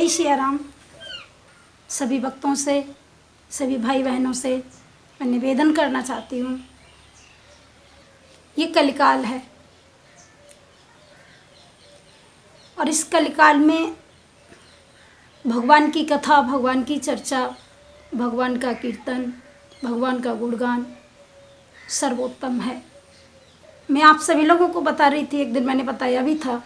जय सिया राम। सभी भक्तों से, सभी भाई बहनों से मैं निवेदन करना चाहती हूँ, ये कलिकाल है और इस कलिकाल में भगवान की कथा, भगवान की चर्चा, भगवान का कीर्तन, भगवान का गुणगान सर्वोत्तम है। मैं आप सभी लोगों को बता रही थी, एक दिन मैंने बताया भी था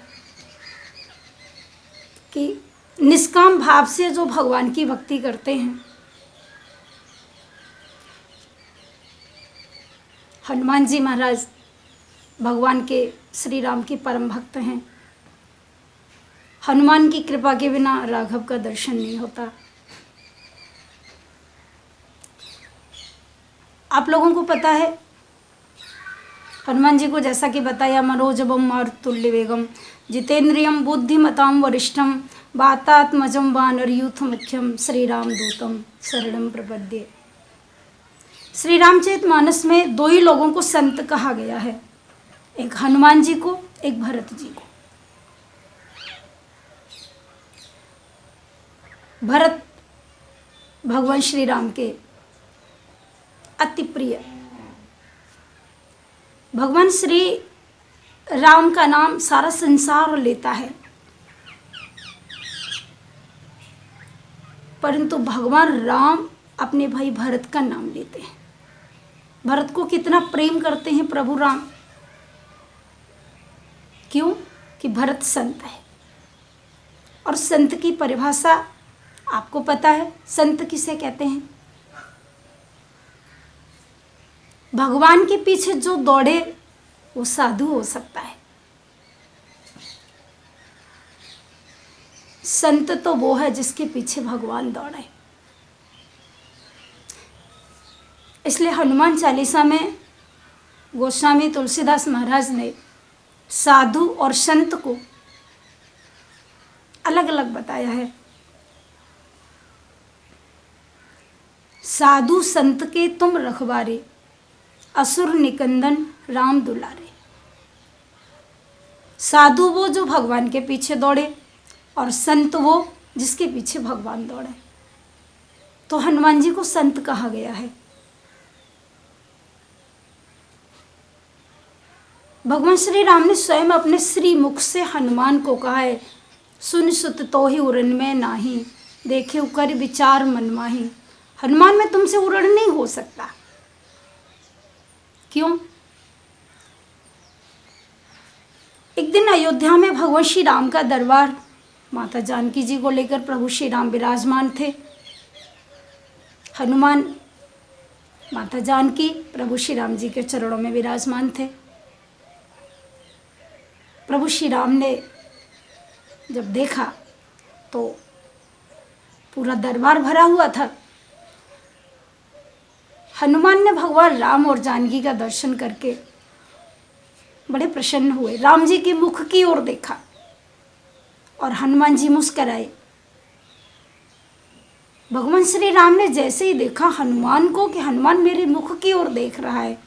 कि निष्काम भाव से जो भगवान की भक्ति करते हैं, हनुमान जी महाराज भगवान के श्री राम के परम भक्त हैं। हनुमान की कृपा के बिना राघव का दर्शन नहीं होता। आप लोगों को पता है, हनुमान जी को जैसा कि बताया, मनोजवम मारुतुल्य वेगम जितेंद्रियम बुद्धिमताम वरिष्ठम वातात्मजम वानरयूथ मुख्यम श्री राम दूतम शरणम प्रपद्ये। श्री रामचरितमानस में दो ही लोगों को संत कहा गया है, एक हनुमान जी को, एक भरत जी को। भरत भगवान श्री राम के अति प्रिय। भगवान श्री राम का नाम सारा संसार लेता है, परंतु भगवान राम अपने भाई भरत का नाम लेते हैं। भरत को कितना प्रेम करते हैं प्रभु राम। क्यों? कि भरत संत है। और संत की परिभाषा आपको पता है, संत किसे कहते हैं? भगवान के पीछे जो दौड़े वो साधु हो सकता है। संत तो वो है जिसके पीछे भगवान दौड़े। इसलिए हनुमान चालीसा में गोस्वामी तुलसीदास महाराज ने साधु और संत को अलग अलग बताया है। साधु संत के तुम रखवारे, असुर निकंदन राम दुलारे। साधु वो जो भगवान के पीछे दौड़े और संत वो जिसके पीछे भगवान दौड़े। तो हनुमान जी को संत कहा गया है। भगवान श्री राम ने स्वयं अपने श्री मुख से हनुमान को कहा है, सुन सुत तो ही उड़न में नाही, देखे कर विचार मन माही। हनुमान में तुमसे उड़न नहीं हो सकता। क्यों? एक दिन अयोध्या में भगवान श्री राम का दरबार, माता जानकी जी को लेकर प्रभु श्री राम विराजमान थे। हनुमान, माता जानकी प्रभु श्री राम जी के चरणों में विराजमान थे। प्रभु श्री राम ने जब देखा तो पूरा दरबार भरा हुआ था। हनुमान ने भगवान राम और जानकी का दर्शन करके बड़े प्रसन्न हुए। राम जी के मुख की ओर देखा और हनुमान जी मुस्कुराए। भगवान श्री राम ने जैसे ही देखा हनुमान को कि हनुमान मेरे मुख की ओर देख रहा है,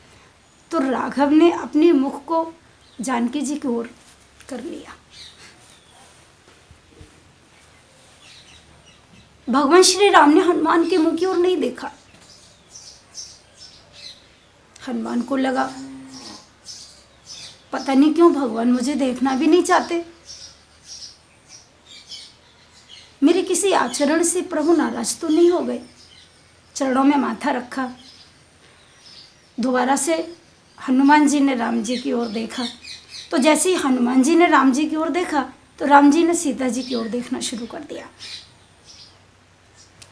तो राघव ने अपने मुख को जानकी जी की ओर कर लिया। भगवान श्री राम ने हनुमान के मुंह की ओर नहीं देखा। हनुमान को लगा पता नहीं क्यों भगवान मुझे देखना भी नहीं चाहते। मेरे किसी आचरण से प्रभु नाराज तो नहीं हो गए। चरणों में माथा रखा। दोबारा से हनुमान जी ने राम जी की ओर देखा। तो जैसे ही हनुमान जी ने राम जी की ओर देखा तो राम जी ने सीता जी की ओर देखना शुरू कर दिया।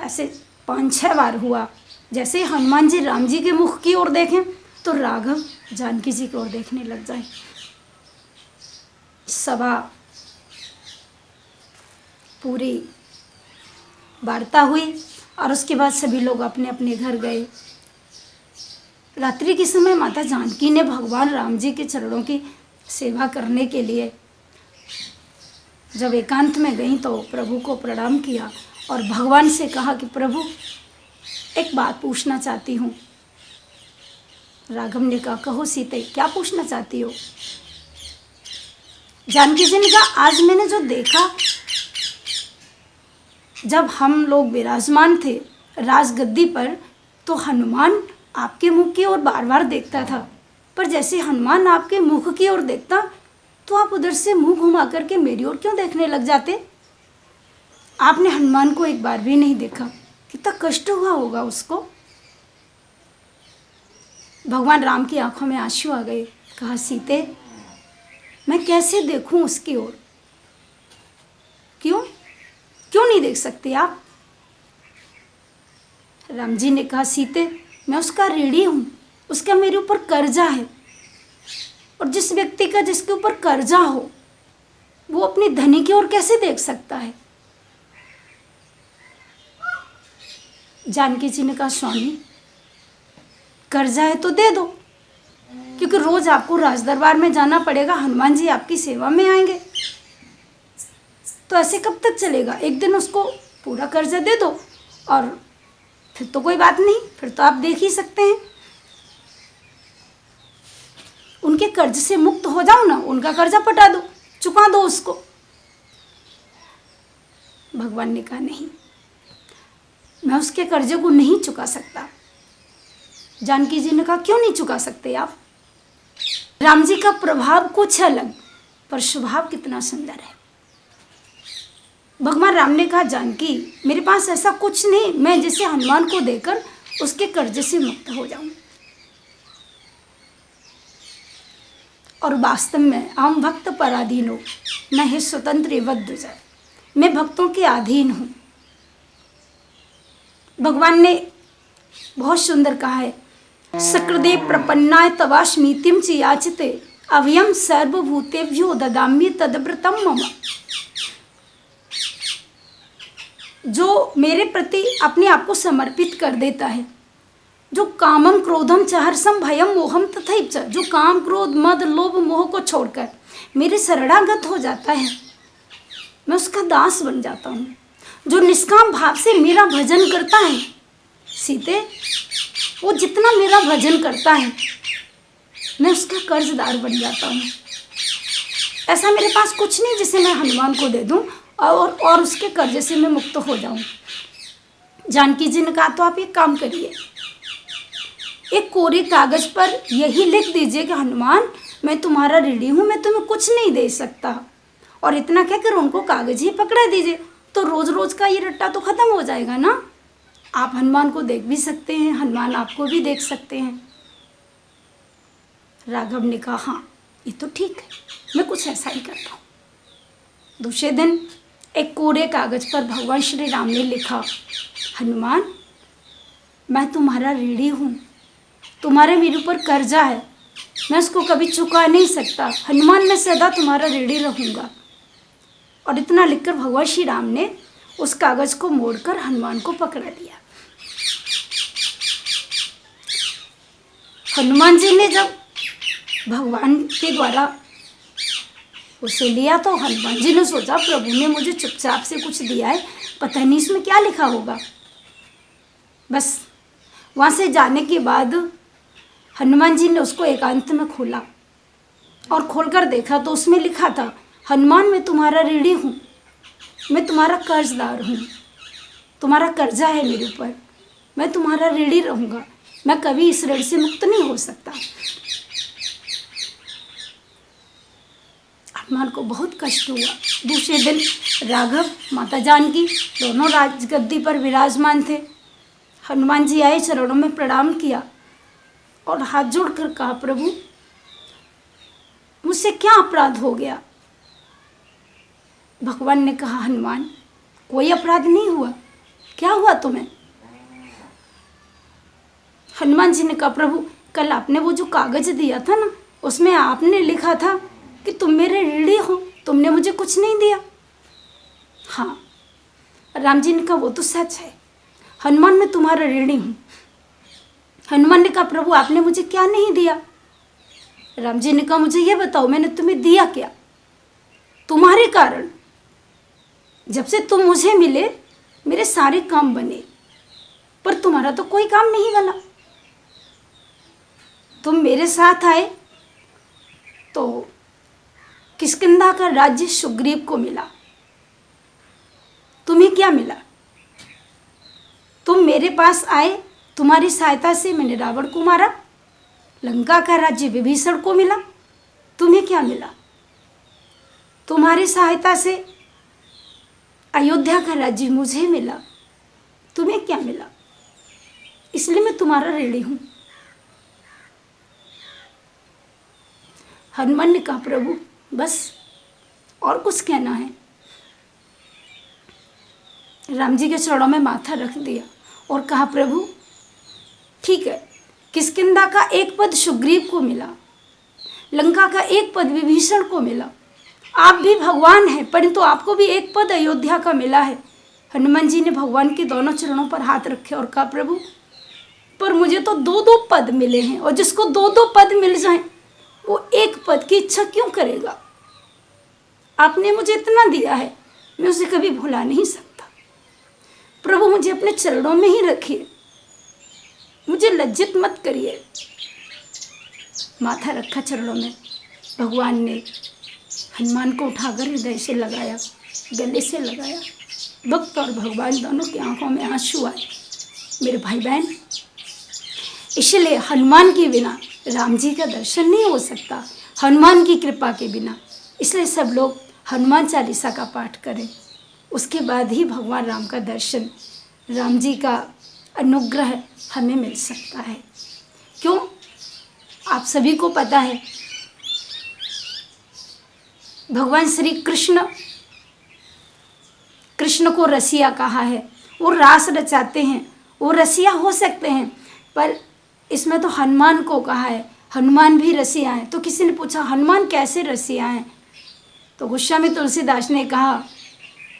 ऐसे 5-6 बार हुआ। जैसे ही हनुमान जी राम जी के मुख की ओर देखें तो राघव जानकी जी की ओर देखने लग जाए। सभा पूरी वार्ता हुई और उसके बाद सभी लोग अपने अपने घर गए। रात्रि के समय माता जानकी ने भगवान राम जी के चरणों की सेवा करने के लिए जब एकांत में गई तो प्रभु को प्रणाम किया और भगवान से कहा कि प्रभु एक बात पूछना चाहती हूँ। राघव ने कहा, कहो सीते, क्या पूछना चाहती हो? जानकी जी ने कहा, आज मैंने जो देखा जब हम लोग विराजमान थे राजगद्दी पर, तो हनुमान आपके मुख की ओर बार बार देखता था, पर जैसे हनुमान आपके मुख की ओर देखता तो आप उधर से मुंह घुमा करके मेरी ओर क्यों देखने लग जाते? आपने हनुमान को एक बार भी नहीं देखा। कितना कष्ट हुआ होगा उसको। भगवान राम की आंखों में आंसू आ गए। कहा, सीते, मैं कैसे देखूं उसकी ओर? क्यों क्यों नहीं देख सकते आप? राम जी ने कहा, सीते, मैं उसका ऋणी हूं, उसका मेरे ऊपर कर्जा है, और जिस व्यक्ति का जिसके ऊपर कर्जा हो वो अपनी धनी की ओर कैसे देख सकता है? जानकी जी ने कहा, स्वामी, कर्जा है तो दे दो, क्योंकि रोज आपको राज दरबार में जाना पड़ेगा, हनुमान जी आपकी सेवा में आएंगे, तो ऐसे कब तक चलेगा? एक दिन उसको पूरा कर्जा दे दो और फिर तो कोई बात नहीं, फिर तो आप देख ही सकते हैं। उनके कर्ज से मुक्त हो जाओ ना, उनका कर्जा पटा दो, चुका दो उसको। भगवान ने कहा, नहीं, मैं उसके कर्जे को नहीं चुका सकता। जानकी जी ने कहा, क्यों नहीं चुका सकते आप? राम जी का प्रभाव कुछ अलग, पर स्वभाव कितना सुंदर है। भगवान राम ने कहा, जानकी, मेरे पास ऐसा कुछ नहीं मैं जिसे हनुमान को देकर उसके कर्जे से मुक्त हो जाऊं। और वास्तव में हम भक्त पराधीनो न ही स्वतंत्र वद्वज, मैं भक्तों के अधीन हूं। भगवान ने बहुत सुंदर कहा है, सकृदेव प्रपन्नाय तवास्मीतिम च याचते अभयम सर्वभूतेभ्यो ददाम्य तदव्रतम मम। जो मेरे प्रति अपने आप को समर्पित कर देता है, जो कामम क्रोधम च हर्षम भयम मोहम तथैव च, जो काम क्रोध मद लोभ मोह को छोड़कर मेरे शरणागत हो जाता है, मैं उसका दास बन जाता हूँ। जो निष्काम भाव से मेरा भजन करता है, सीते, वो जितना मेरा भजन करता है मैं उसका कर्जदार बन जाता हूँ। ऐसा मेरे पास कुछ नहीं जिसे मैं हनुमान को दे दूँ और उसके कर्जे से मैं मुक्त हो जाऊँ। जानकी जी ने कहा, तो आप एक काम करिए, एक कोरे कागज पर यही लिख दीजिए कि हनुमान, मैं तुम्हारा ऋणी हूँ, मैं तुम्हें कुछ नहीं दे सकता, और इतना कहकर उनको कागज ही पकड़ा दीजिए, तो रोज रोज का ये रट्टा तो खत्म हो जाएगा ना। आप हनुमान को देख भी सकते हैं, हनुमान आपको भी देख सकते हैं। राघव ने कहा, हाँ, ये तो ठीक है, मैं कुछ ऐसा ही करता हूँ। दूसरे दिन एक कोरे कागज पर भगवान श्री राम ने लिखा, हनुमान, मैं तुम्हारा ऋणी हूँ, तुम्हारे मेरे ऊपर कर्जा है, मैं उसको कभी चुका नहीं सकता, हनुमान, मैं सदा तुम्हारा ऋणी रहूँगा। और इतना लिखकर भगवान श्री राम ने उस कागज को मोड़कर हनुमान को पकड़ा दिया। हनुमान जी ने जब भगवान के द्वारा उसे लिया तो हनुमान जी ने सोचा, प्रभु ने मुझे चुपचाप से कुछ दिया है, पता नहीं इसमें क्या लिखा होगा। बस वहाँ से जाने के बाद हनुमान जी ने उसको एकांत में खोला और खोलकर देखा तो उसमें लिखा था, हनुमान, मैं तुम्हारा ऋणी हूँ, मैं तुम्हारा कर्जदार हूँ, तुम्हारा कर्जा है मेरे ऊपर, मैं तुम्हारा ऋणी रहूँगा, मैं कभी इस ऋण से मुक्त नहीं हो सकता। हनुमान को बहुत कष्ट हुआ। दूसरे दिन राघव, माता जानकी दोनों राजगद्दी पर विराजमान थे। हनुमान जी आए, चरणों में प्रणाम किया और हाथ जोड़कर कहा, प्रभु, मुझसे क्या अपराध हो गया? भगवान ने कहा, हनुमान, कोई अपराध नहीं हुआ, क्या हुआ तुम्हें? हनुमान जी ने कहा, प्रभु, कल आपने वो जो कागज दिया था ना, उसमें आपने लिखा था कि तुम मेरे ऋणी हो, तुमने मुझे कुछ नहीं दिया। हाँ। राम जी ने कहा, वो तो सच है, हनुमान, मैं तुम्हारा ऋणी हूँ। हनुमान ने कहा, प्रभु, आपने मुझे क्या नहीं दिया? राम जी ने कहा, मुझे ये बताओ, मैंने तुम्हें दिया क्या? तुम्हारे कारण जब से तुम मुझे मिले मेरे सारे काम बने, पर तुम्हारा तो कोई काम नहीं बना। तुम मेरे साथ आए तो किष्किंधा का राज्य सुग्रीव को मिला, तुम्हें क्या मिला? पास आए, तुम्हारी सहायता से मैंने रावण को मारा, लंका का राज्य विभीषण को मिला, तुम्हें क्या मिला? तुम्हारी सहायता से अयोध्या का राज्य मुझे मिला, तुम्हें क्या मिला? इसलिए मैं तुम्हारा ऋणी हूं। हनुमान ने कहा, प्रभु बस और कुछ कहना है? राम जी के चरणों में माथा रख दिया और कहा, प्रभु ठीक है, किष्किंधा का एक पद सुग्रीव को मिला, लंका का एक पद विभीषण को मिला, आप भी भगवान हैं, परंतु आपको भी एक पद अयोध्या का मिला है। हनुमान जी ने भगवान के दोनों चरणों पर हाथ रखे और कहा, प्रभु पर मुझे तो दो दो पद मिले हैं, और जिसको दो दो पद मिल जाएं वो एक पद की इच्छा क्यों करेगा? आपने मुझे इतना दिया है, मैं उसे कभी भुला नहीं सकता। प्रभु मुझे अपने चरणों में ही रखिए, मुझे लज्जित मत करिए। माथा रखा चरणों में, भगवान ने हनुमान को उठाकर हृदय से लगाया, गले से लगाया। भक्त और भगवान दोनों की आंखों में आंसू आए। मेरे भाई बहन, इसलिए हनुमान के बिना राम जी का दर्शन नहीं हो सकता, हनुमान की कृपा के बिना। इसलिए सब लोग हनुमान चालीसा का पाठ करें, उसके बाद ही भगवान राम का दर्शन, राम जी का अनुग्रह हमें मिल सकता है। क्यों? आप सभी को पता है, भगवान श्री कृष्ण को रसिया कहा है। वो रास रचाते हैं, वो रसिया हो सकते हैं, पर इसमें तो हनुमान को कहा है, हनुमान भी रसिया हैं। तो किसी ने पूछा, हनुमान कैसे रसिया हैं? तो गोस्वामी तुलसीदास ने कहा,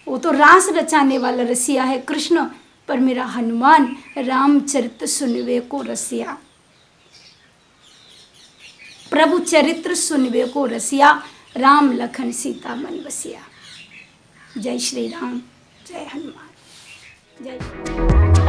वो तो रास रचाने वाला रसिया है कृष्ण, पर मेरा हनुमान रामचरित सुनवे को रसिया। प्रभु चरित्र सुनवे को रसिया, राम लखन सीता मन बसिया। जय श्री राम, जय हनुमान, जय।